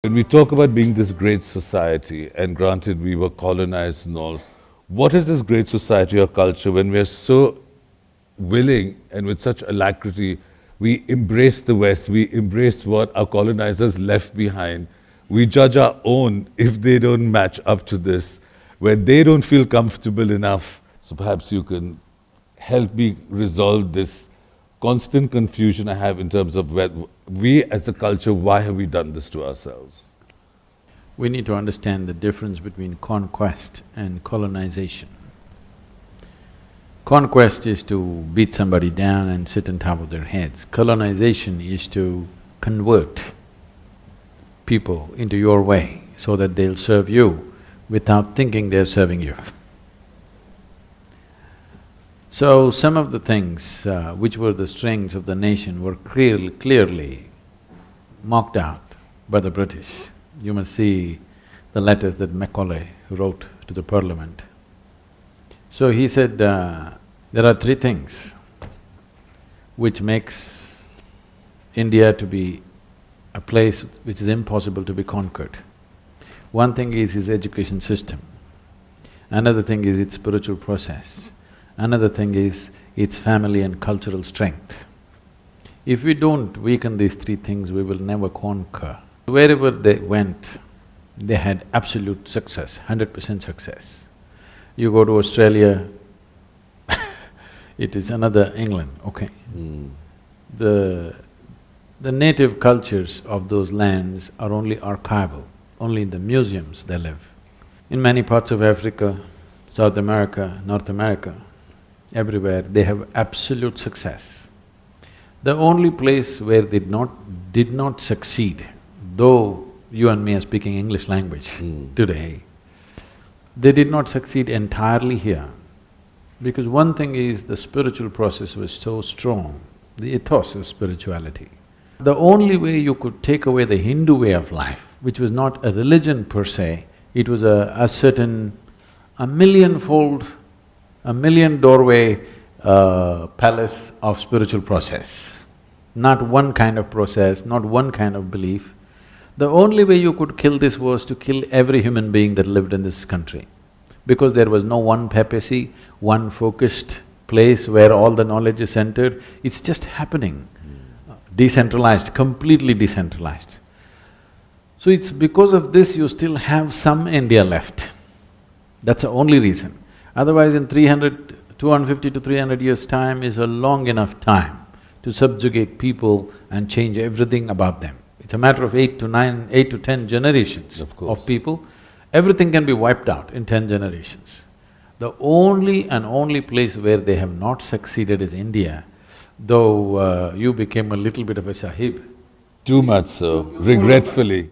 When we talk about being this great society, and granted we were colonized and all, what is this great society or culture when we are so willing and with such alacrity, we embrace the West, we embrace what our colonizers left behind. We judge our own if they don't match up to this, where they don't feel comfortable enough. So perhaps you can help me resolve this constant confusion I have in terms of where we as a culture, why have we done this to ourselves? We need to understand the difference between conquest and colonization. Conquest is to beat somebody down and sit on top of their heads. Colonization is to convert people into your way so that they'll serve you without thinking they're serving you. So some of the things which were the strengths of the nation were clearly mocked out by the British. You must see the letters that Macaulay wrote to the Parliament. So he said, there are three things which makes India to be a place which is impossible to be conquered. One thing is its education system, another thing is its spiritual process, another thing is its family and cultural strength. If we don't weaken these three things, we will never conquer. Wherever they went, they had absolute success, 100% success. You go to Australia, it is another England, okay? The native cultures of those lands are only archival, only in the museums they live. In many parts of Africa, South America, North America, everywhere, they have absolute success. The only place where they did not succeed, though you and me are speaking English language today, they did not succeed entirely here. Because one thing is the spiritual process was so strong, the ethos of spirituality. The only way you could take away the Hindu way of life, which was not a religion per se, it was a certain, a million-fold, a million-doorway palace of spiritual process. Not one kind of process, not one kind of belief. The only way you could kill this was to kill every human being that lived in this country. Because there was no one papacy, one focused place where all the knowledge is centered, it's just happening. Decentralized, completely decentralized. So it's because of this you still have some India left. That's the only reason. Otherwise in 250 to 300 years' time is a long enough time to subjugate people and change everything about them. It's a matter of 8 to 10 generations of people. Everything can be wiped out in 10 generations. The only place where they have not succeeded is India, though you became a little bit of a sahib. Too much so, regretfully.